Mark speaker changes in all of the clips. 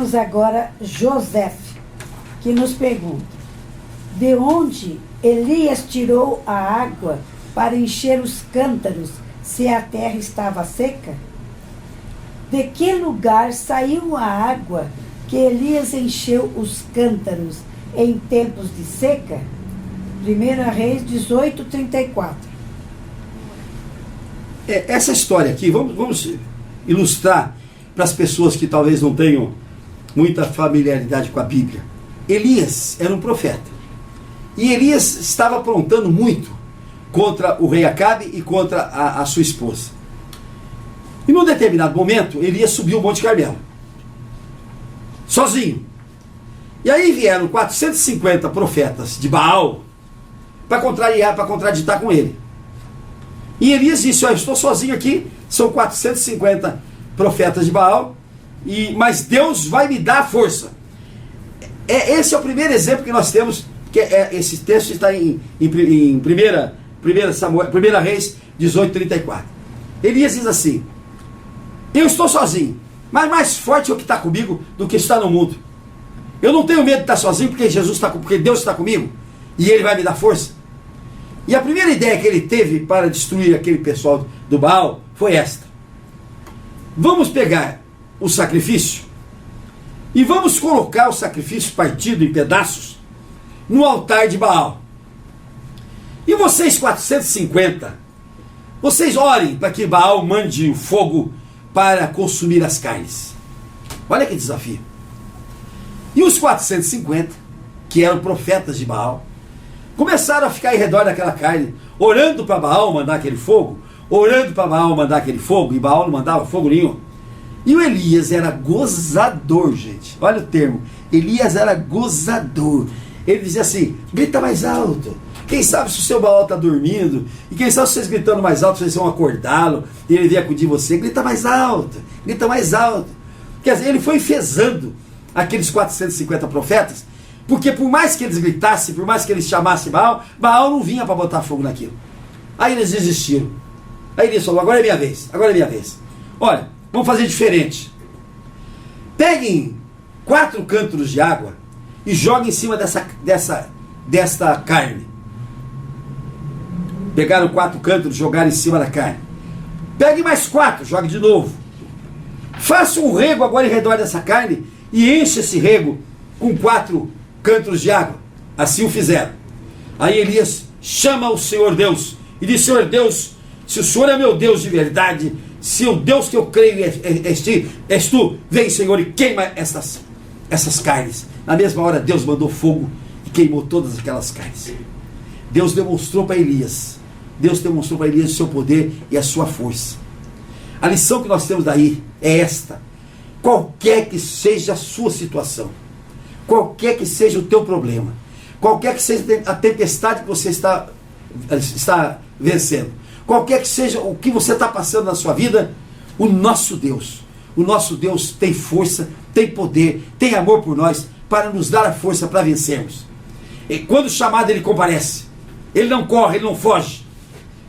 Speaker 1: temos agora José, que nos pergunta: de onde Elias tirou a água para encher os cântaros, se a terra estava seca? De que lugar saiu a água que Elias encheu os cântaros em tempos de seca? 1 Reis 18:34.
Speaker 2: Essa história aqui, vamos ilustrar para as pessoas que talvez não tenham muita familiaridade com a Bíblia. Elias era um profeta. E Elias estava aprontando muito contra o rei Acabe e contra a sua esposa. E num determinado momento, Elias subiu o Monte Carmelo, sozinho. E aí vieram 450 profetas de Baal para contrariar, para contraditar com ele. E Elias disse: eu estou sozinho aqui, são 450 profetas de Baal, mas Deus vai me dar força. Esse é o primeiro exemplo que nós temos, que esse texto está em 1 Reis 18:34. Elias diz assim: eu estou sozinho, mas mais forte é o que está comigo do que está no mundo. Eu não tenho medo de estar sozinho, porque porque Deus está comigo e Ele vai me dar força. E a primeira ideia que ele teve para destruir aquele pessoal do Baal foi esta: vamos pegar o sacrifício e vamos colocar o sacrifício partido em pedaços no altar de Baal. E vocês 450, vocês orem para que Baal mande o fogo para consumir as carnes. Olha que desafio. E os 450, que eram profetas de Baal, começaram a ficar em redor daquela carne, orando para Baal mandar aquele fogo, orando para Baal mandar aquele fogo, e Baal não mandava fogo nenhum. E o Elias era gozador, gente. Olha o termo. Elias era gozador. Ele dizia assim: grita mais alto. Quem sabe se o seu Baal está dormindo, e quem sabe se vocês gritando mais alto, vocês vão acordá-lo, e ele vier acudir você. Grita mais alto, grita mais alto. Quer dizer, ele foi enfezando aqueles 450 profetas, porque por mais que eles gritassem, por mais que eles chamassem Baal, Baal não vinha para botar fogo naquilo. Aí eles desistiram. Aí eles falaram: agora é minha vez, agora é minha vez. Olha, vamos fazer diferente. Peguem 4 cântaros de água e joguem em cima desta carne. Pegaram 4 cântaros, jogaram em cima da carne. Peguem mais 4, joguem de novo. Faça um rego agora em redor dessa carne e enche esse rego com 4 cântaros de água. Assim o fizeram. Aí Elias chama o Senhor Deus e diz: Senhor Deus, se o Senhor é meu Deus de verdade, se o Deus que eu creio és tu, vem, Senhor, e queima essas carnes. Na mesma hora Deus mandou fogo e queimou todas aquelas carnes. Deus demonstrou para Elias o seu poder e a sua força. A lição que nós temos daí é esta: qualquer que seja a sua situação, qualquer que seja o teu problema, qualquer que seja a tempestade que você está vencendo, qualquer que seja o que você está passando na sua vida, o nosso Deus tem força, tem poder, tem amor por nós, para nos dar a força para vencermos. E quando chamado, Ele comparece. Ele não corre, Ele não foge.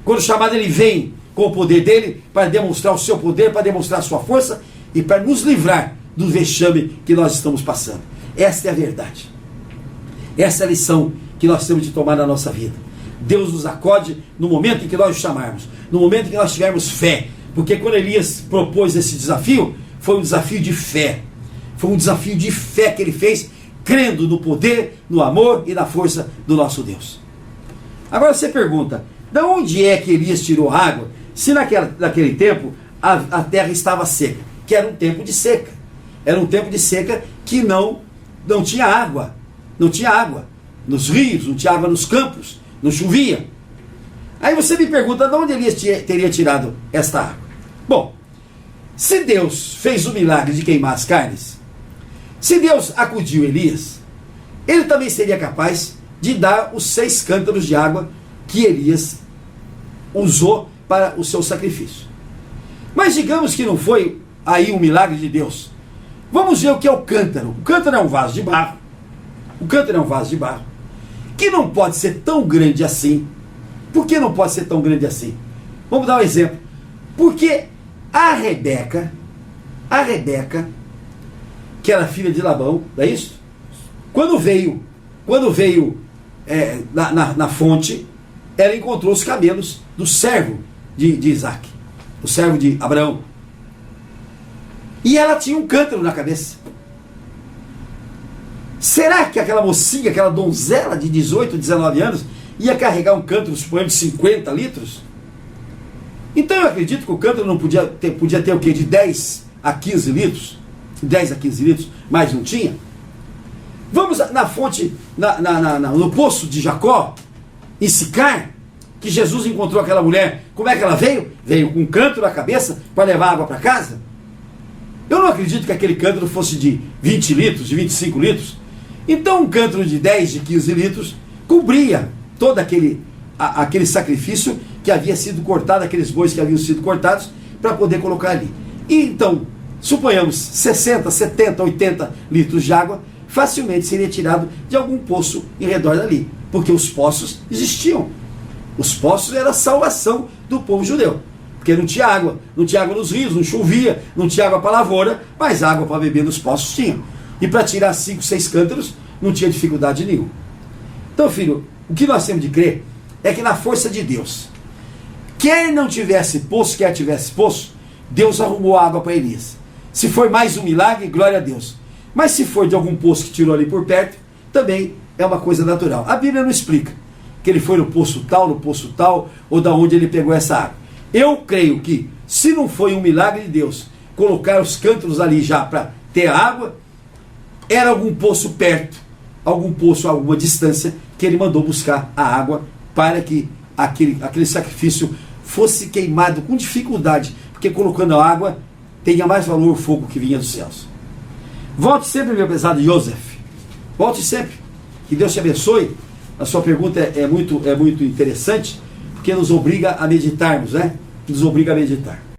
Speaker 2: Quando chamado, Ele vem com o poder dEle para demonstrar o seu poder, para demonstrar a sua força e para nos livrar do vexame que nós estamos passando. Esta é a verdade. Essa é a lição que nós temos de tomar na nossa vida. Deus nos acode no momento em que nós o chamarmos, no momento em que nós tivermos fé. Porque quando Elias propôs esse desafio, foi um desafio de fé. Foi um desafio de fé que ele fez, crendo no poder, no amor e na força do nosso Deus. Agora você pergunta: de onde é que Elias tirou água, se naquele tempo a terra estava seca? Que era um tempo de seca. Era um tempo de seca que não tinha água. Não tinha água nos rios, não tinha água nos campos, não chovia. Aí você me pergunta: de onde Elias teria tirado esta água? Bom, se Deus fez o milagre de queimar as carnes, se Deus acudiu Elias, Ele também seria capaz de dar os 6 cântaros de água que Elias usou para o seu sacrifício. Mas digamos que não foi aí um milagre de Deus. Vamos ver o que é o cântaro. O cântaro é um vaso de barro. O cântaro é um vaso de barro que não pode ser tão grande assim. Por que não pode ser tão grande assim? Vamos dar um exemplo. Porque a Rebeca, que era filha de Labão, não é isso? Quando veio na fonte, ela encontrou os camelos do servo de Isaac, o servo de Abraão. E ela tinha um cântaro na cabeça. Será que aquela mocinha, aquela donzela de 18, 19 anos, ia carregar um cântaro, suponhamos, de 50 litros? Então eu acredito que o cântaro não podia ter o quê? De 10 a 15 litros? 10 a 15 litros, mas não tinha. Vamos na fonte, no poço de Jacó, em Sicar, que Jesus encontrou aquela mulher. Como é que ela veio? Veio com um cântaro na cabeça para levar água para casa. Eu não acredito que aquele cântaro fosse de 20 litros, de 25 litros. Então um cântaro de 10, de 15 litros cobria todo aquele sacrifício que havia sido cortado, aqueles bois que haviam sido cortados, para poder colocar ali. E então, suponhamos 60, 70, 80 litros de água, facilmente seria tirado de algum poço em redor dali, porque os poços existiam. Os poços eram a salvação do povo judeu, porque não tinha água nos rios, não chovia, não tinha água para lavoura, mas água para beber nos poços tinha. E para tirar 5, 6 cântaros não tinha dificuldade nenhuma. Então, filho, o que nós temos de crer é que na força de Deus, quer não tivesse poço, quer tivesse poço, Deus arrumou água para Elias. Se foi mais um milagre, glória a Deus. Mas se for de algum poço que tirou ali por perto, também é uma coisa natural. A Bíblia não explica que ele foi no poço tal, ou da onde ele pegou essa água. Eu creio que, se não foi um milagre de Deus colocar os cântaros ali já para ter água, era algum poço perto, algum poço a alguma distância, que ele mandou buscar a água para que aquele sacrifício fosse queimado com dificuldade, porque colocando a água tenha mais valor o fogo que vinha dos céus. Volte sempre, meu pesado Joseph. Volte sempre. Que Deus te abençoe. A sua pergunta é muito interessante, porque nos obriga a meditarmos, né? Nos obriga a meditar.